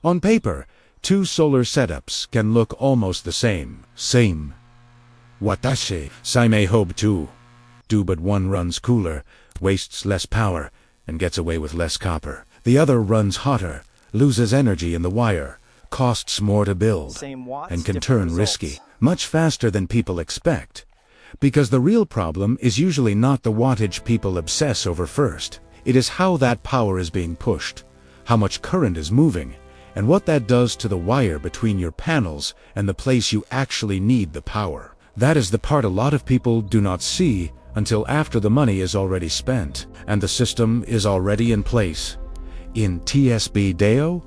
On paper, two solar setups can look almost the same. Wattage, Saime hob too. But one runs cooler, wastes less power, and gets away with less copper. The other runs hotter, loses energy in the wire, costs more to build, and can turn risky, much faster than people expect. Because the real problem is usually not the wattage people obsess over first. It is how that power is being pushed, how much current is moving, and what that does to the wire between your panels and the place you actually need the power. That is the part a lot of people do not see until after the money is already spent and the system is already in place. In TSB Deo,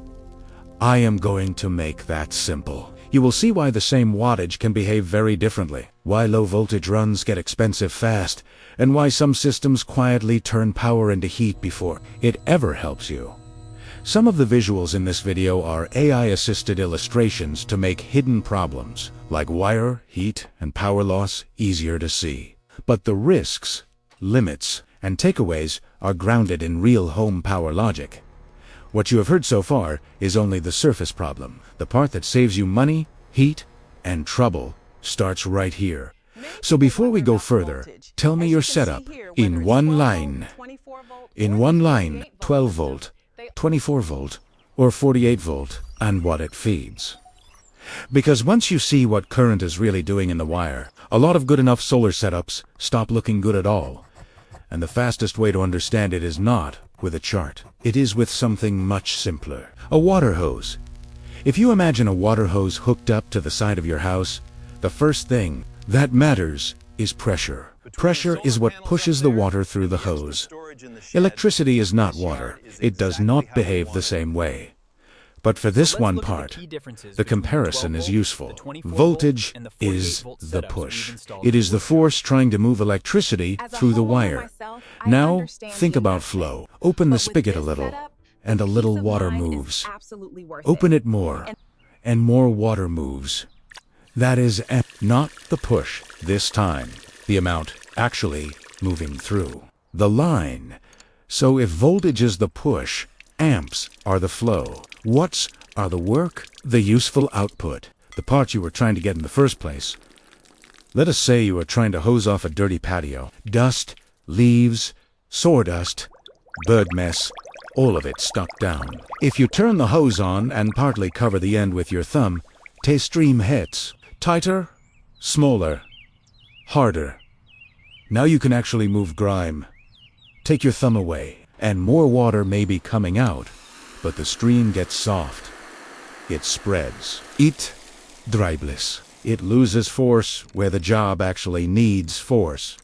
I am going to make that simple. You will see why the same wattage can behave very differently, why low voltage runs get expensive fast, and why some systems quietly turn power into heat before it ever helps you. Some of the visuals in this video are AI-assisted illustrations to make hidden problems, like wire, heat, and power loss, easier to see. But the risks, limits, and takeaways are grounded in real home power logic. What you have heard so far is only the surface problem. The part that saves you money, heat, and trouble starts right here. So before we go further, tell me your setup in one line. In one line, 12 volt, 24 volt, or 48 volt, and what it feeds. Because once you see what current is really doing in the wire, a lot of good enough solar setups stop looking good at all. And the fastest way to understand it is not with a chart. It is with something much simpler. A water hose. If you imagine a water hose hooked up to the side of your house, the first thing that matters is pressure. Pressure is what pushes the water through the hose. Electricity is not water. It does not behave the same way. But for this one part, the comparison is useful. Voltage is the push. It is the force trying to move electricity through the wire. Now, think about flow. Open the spigot a little, and a little water moves. Open it more, and more water moves. That is not the push this time, the amount actually moving through the line. So if voltage is the push, amps are the flow. Watts are the work, the useful output, the part you were trying to get in the first place. Let us say you are trying to hose off a dirty patio. Dust, leaves, sawdust, bird mess, all of it stuck down. If you turn the hose on and partly cover the end with your thumb, the stream heads. Tighter, smaller, harder. Now you can actually move grime. Take your thumb away, and more water may be coming out, but the stream gets soft. It spreads. It dribbles. It loses force where the job actually needs force.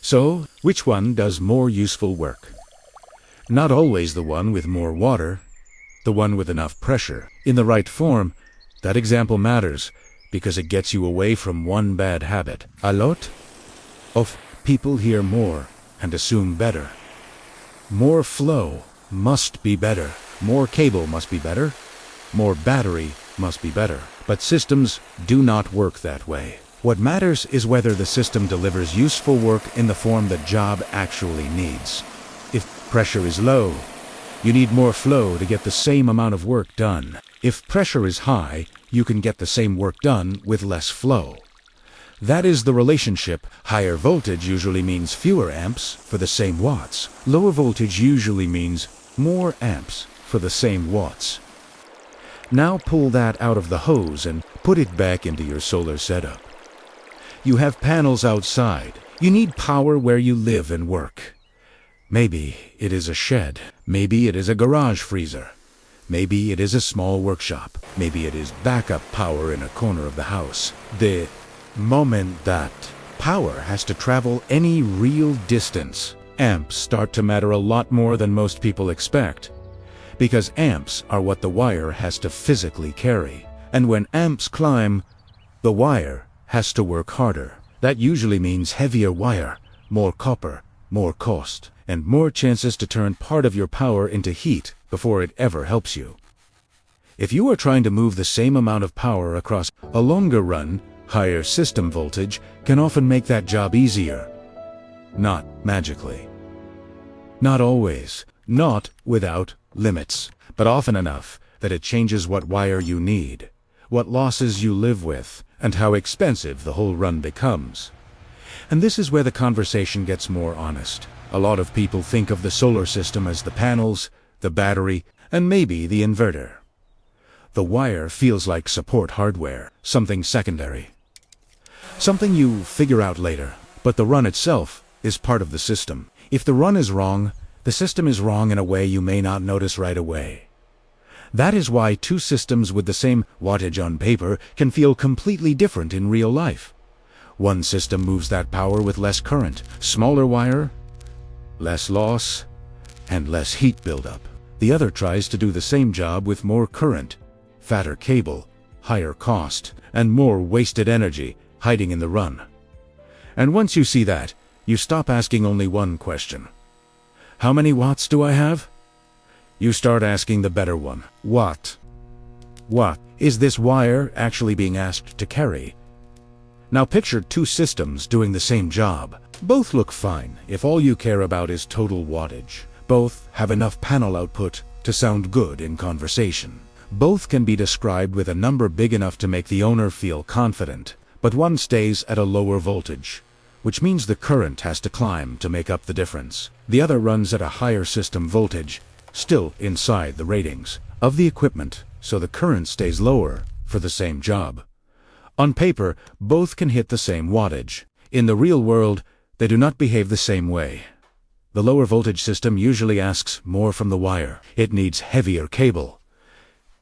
So, which one does more useful work? Not always the one with more water, the one with enough pressure. In the right form, that example matters, because it gets you away from one bad habit. A lot of people hear more and assume better. More flow must be better. More cable must be better. More battery must be better. But systems do not work that way. What matters is whether the system delivers useful work in the form the job actually needs. If pressure is low, you need more flow to get the same amount of work done. If pressure is high, you can get the same work done with less flow. That is the relationship. Higher voltage usually means fewer amps for the same watts. Lower voltage usually means more amps for the same watts. Now pull that out of the hose and put it back into your solar setup. You have panels outside. You need power where you live and work. Maybe it is a shed. Maybe it is a garage freezer. Maybe it is a small workshop. Maybe it is backup power in a corner of the house. The moment that power has to travel any real distance, amps start to matter a lot more than most people expect. Because amps are what the wire has to physically carry. And when amps climb, the wire has to work harder. That usually means heavier wire, more copper, more cost, and more chances to turn part of your power into heat before it ever helps you. If you are trying to move the same amount of power across a longer run, higher system voltage can often make that job easier. Not magically. Not always. Not without limits. But often enough that it changes what wire you need, what losses you live with, and how expensive the whole run becomes. And this is where the conversation gets more honest. A lot of people think of the solar system as the panels, the battery, and maybe the inverter. The wire feels like support hardware, something secondary. Something you figure out later, but the run itself is part of the system. If the run is wrong, the system is wrong in a way you may not notice right away. That is why two systems with the same wattage on paper can feel completely different in real life. One system moves that power with less current, smaller wire, less loss, and less heat buildup. The other tries to do the same job with more current, fatter cable, higher cost, and more wasted energy hiding in the run. And once you see that, you stop asking only one question. How many watts do I have? You start asking the better one. What is this wire actually being asked to carry? Now picture two systems doing the same job. Both look fine if all you care about is total wattage. Both have enough panel output to sound good in conversation. Both can be described with a number big enough to make the owner feel confident, but one stays at a lower voltage, which means the current has to climb to make up the difference. The other runs at a higher system voltage, still inside the ratings of the equipment, so the current stays lower for the same job. On paper, both can hit the same wattage. In the real world, they do not behave the same way. The lower voltage system usually asks more from the wire. It needs heavier cable.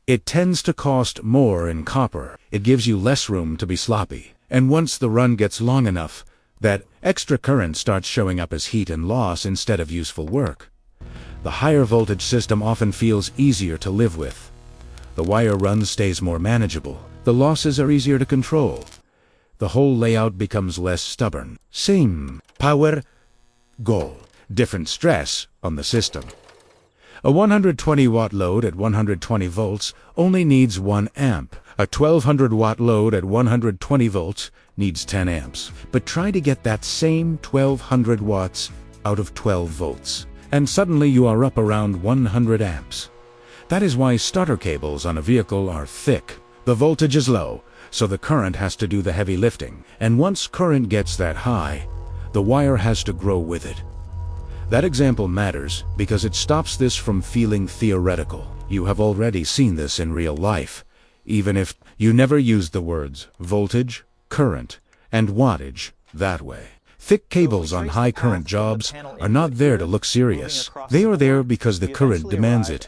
It tends to cost more in copper. It gives you less room to be sloppy. And once the run gets long enough, that extra current starts showing up as heat and loss instead of useful work. The higher voltage system often feels easier to live with. The wire run stays more manageable. The losses are easier to control. The whole layout becomes less stubborn. Same power goal, different stress on the system. A 120 watt load at 120 volts only needs 1 amp. A 1200 watt load at 120 volts needs 10 amps. But try to get that same 1200 watts out of 12 volts. And suddenly you are up around 100 amps. That is why starter cables on a vehicle are thick. The voltage is low, so the current has to do the heavy lifting. And once current gets that high, the wire has to grow with it. That example matters because it stops this from feeling theoretical. You have already seen this in real life, even if you never used the words voltage, current, and wattage that way. Thick cables on high current jobs are not there to look serious. They are there because the current demands it.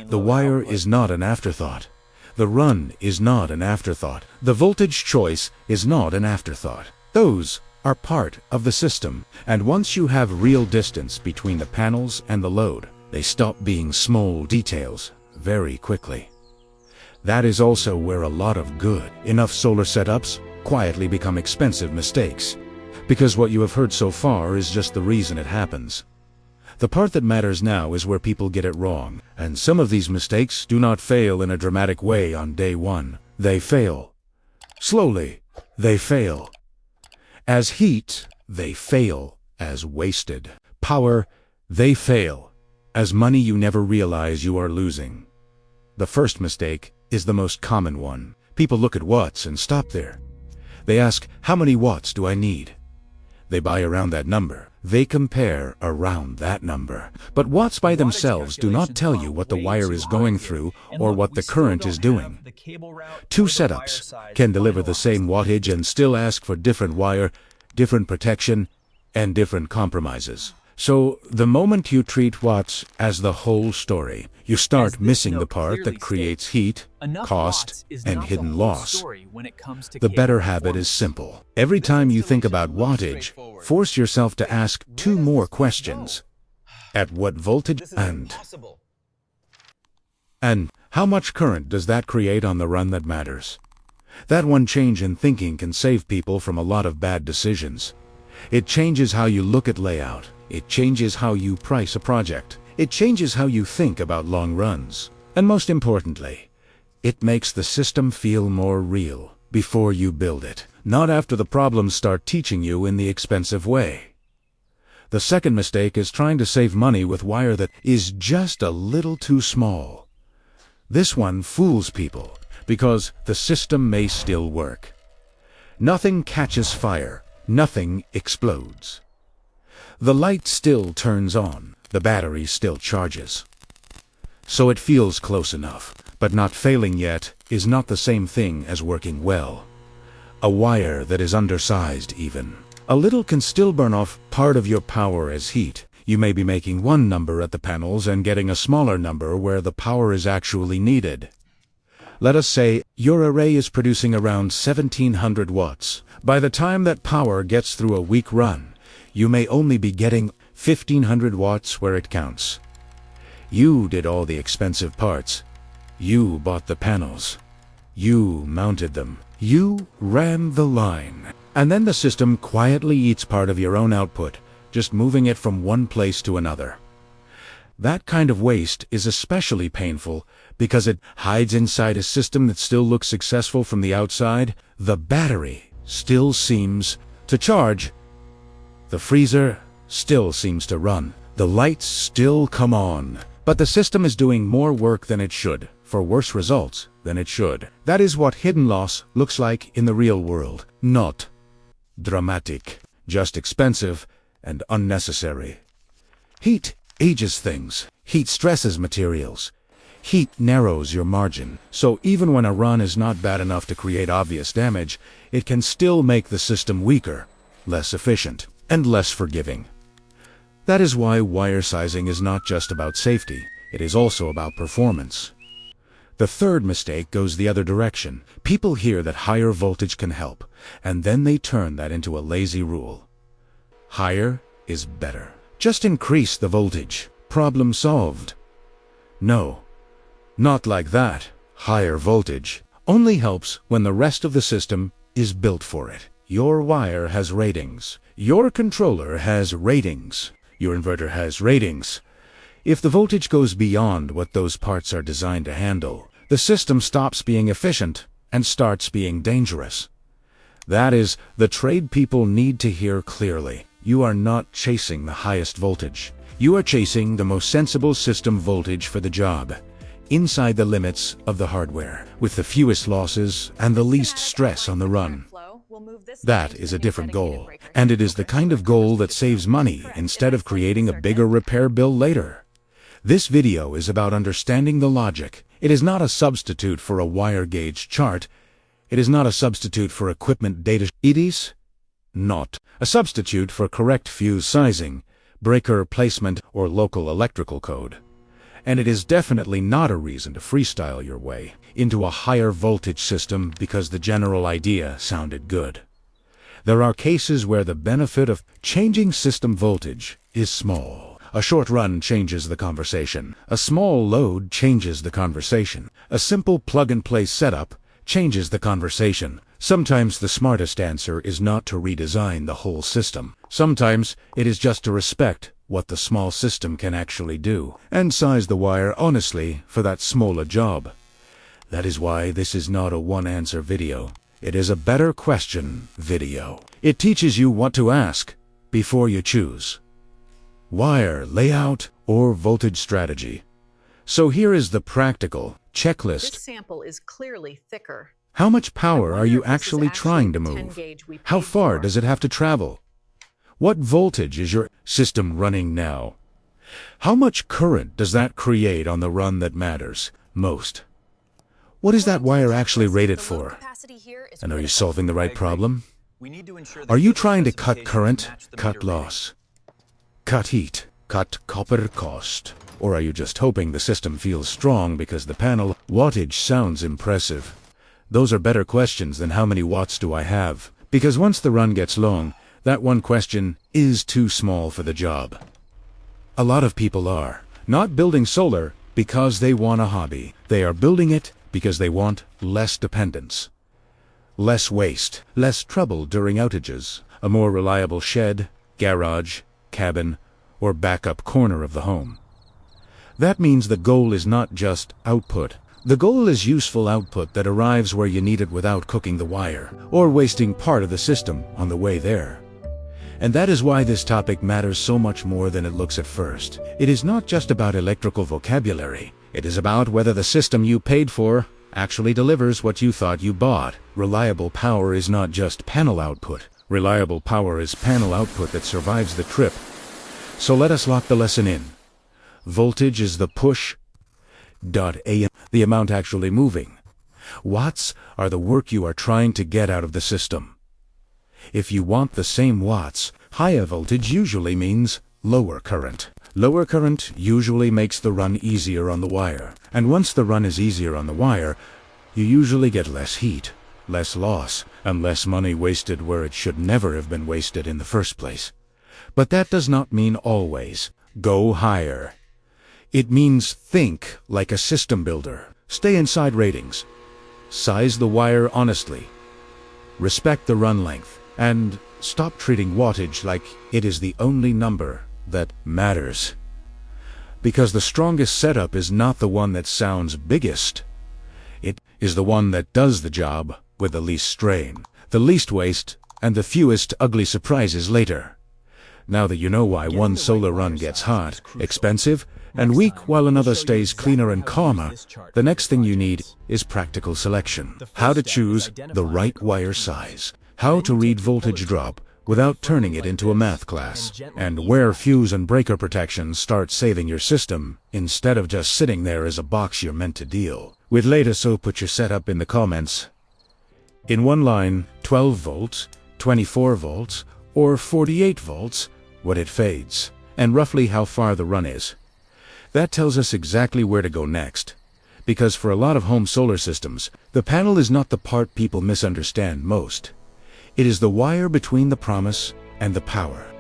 The wire is not an afterthought. The run is not an afterthought. The voltage choice is not an afterthought. Those are part of the system. And once you have real distance between the panels and the load, they stop being small details very quickly. That is also where a lot of good enough solar setups quietly become expensive mistakes. Because what you have heard so far is just the reason it happens. The part that matters now is where people get it wrong, and some of these mistakes do not fail in a dramatic way on day one. They fail slowly. They fail as heat. They fail as wasted power. They fail as money you never realize you are losing. The first mistake is the most common one. People look at watts and stop there. They ask, how many watts do I need? They buy around that number. They compare around that number. But watts by themselves do not tell you what the wire is going through or what the current is doing. Two setups can deliver the same wattage and still ask for different wire, different protection, and different compromises. So the moment you treat watts as the whole story, you start missing the part that creates heat, cost, and hidden loss. The better habit is simple. Every time you think about wattage, force yourself to ask two more questions. At what voltage and how much current does that create on the run that matters? That one change in thinking can save people from a lot of bad decisions. It changes how you look at layout. It changes how you price a project. It changes how you think about long runs. And most importantly, it makes the system feel more real before you build it, not after the problems start teaching you in the expensive way. The second mistake is trying to save money with wire that is just a little too small. This one fools people, because the system may still work. Nothing catches fire, nothing explodes. The light still turns on, the battery still charges. So it feels close enough, but not failing yet is not the same thing as working well. A wire that is undersized even. A little can still burn off part of your power as heat. You may be making one number at the panels and getting a smaller number where the power is actually needed. Let us say your array is producing around 1700 watts. By the time that power gets through a weak run, you may only be getting 1500 watts where it counts. You did all the expensive parts. You bought the panels. You mounted them. You ran the line. And then the system quietly eats part of your own output, just moving it from one place to another. That kind of waste is especially painful because it hides inside a system that still looks successful from the outside. The battery still seems to charge. The freezer still seems to run. The lights still come on. But the system is doing more work than it should, for worse results than it should. That is what hidden loss looks like in the real world. Not dramatic, just expensive and unnecessary. Heat ages things. Heat stresses materials. Heat narrows your margin. So even when a run is not bad enough to create obvious damage, it can still make the system weaker, less efficient, and less forgiving. That is why wire sizing is not just about safety, it is also about performance. The third mistake goes the other direction. People hear that higher voltage can help, and then they turn that into a lazy rule. Higher is better. Just increase the voltage. Problem solved. No, not like that. Higher voltage only helps when the rest of the system is built for it. Your wire has ratings. Your controller has ratings. Your inverter has ratings. If the voltage goes beyond what those parts are designed to handle, the system stops being efficient and starts being dangerous. That is the trade people need to hear clearly. You are not chasing the highest voltage. You are chasing the most sensible system voltage for the job, inside the limits of the hardware, with the fewest losses and the least stress on the run. That is a different goal, and it is the kind of goal that saves money instead of creating a bigger repair bill later. This video is about understanding the logic. It is not a substitute for a wire gauge chart. It is not a substitute for equipment data. It is not a substitute for correct fuse sizing, breaker placement, or local electrical code. And it is definitely not a reason to freestyle your way into a higher voltage system because the general idea sounded good. There are cases where the benefit of changing system voltage is small. A short run changes the conversation. A small load changes the conversation. A simple plug-and-play setup changes the conversation. Sometimes the smartest answer is not to redesign the whole system. Sometimes it is just to respect what the small system can actually do, and size the wire honestly for that smaller job. That is why this is not a one-answer video. It is a better question video. It teaches you what to ask before you choose. Wire layout or voltage strategy. So here is the practical checklist. This sample is clearly thicker. How much power are you actually trying to move? How far does it have to travel? What voltage is your system running now? How much current does that create on the run that matters most? What is that wire actually rated for? And are you solving the right problem? Are you trying to cut current, cut loss, cut heat, cut copper cost? Or are you just hoping the system feels strong because the panel wattage sounds impressive? Those are better questions than how many watts do I have, because once the run gets long, that one question is too small for the job. A lot of people are not building solar because they want a hobby. They are building it because they want less dependence, less waste, less trouble during outages, a more reliable shed, garage, cabin, or backup corner of the home. That means the goal is not just output. The goal is useful output that arrives where you need it without cooking the wire, or wasting part of the system on the way there. And that is why this topic matters so much more than it looks at first. It is not just about electrical vocabulary. It is about whether the system you paid for actually delivers what you thought you bought. Reliable power is not just panel output. Reliable power is panel output that survives the trip. So let us lock the lesson in. Voltage is the push. A, the amount actually moving. Watts are the work you are trying to get out of the system. If you want the same watts, higher voltage usually means lower current. Lower current usually makes the run easier on the wire. And once the run is easier on the wire, you usually get less heat, less loss, and less money wasted where it should never have been wasted in the first place. But that does not mean always go higher. It means think like a system builder. Stay inside ratings. Size the wire honestly. Respect the run length. And stop treating wattage like it is the only number that matters. Because the strongest setup is not the one that sounds biggest. It is the one that does the job with the least strain, the least waste, and the fewest ugly surprises later. Now that you know why one solar run gets hot, expensive, and weak while another stays cleaner and calmer, the next thing you need is practical selection. How to choose the right wire size. How to read voltage drop without turning it into a math class, and where fuse and breaker protections start saving your system instead of just sitting there as a box you're meant to deal with later. So put your setup in the comments. In one line, 12 volts, 24 volts, or 48 volts, what it fades, and roughly how far the run is. That tells us exactly where to go next. Because for a lot of home solar systems, the panel is not the part people misunderstand most. It is the wire between the promise and the power.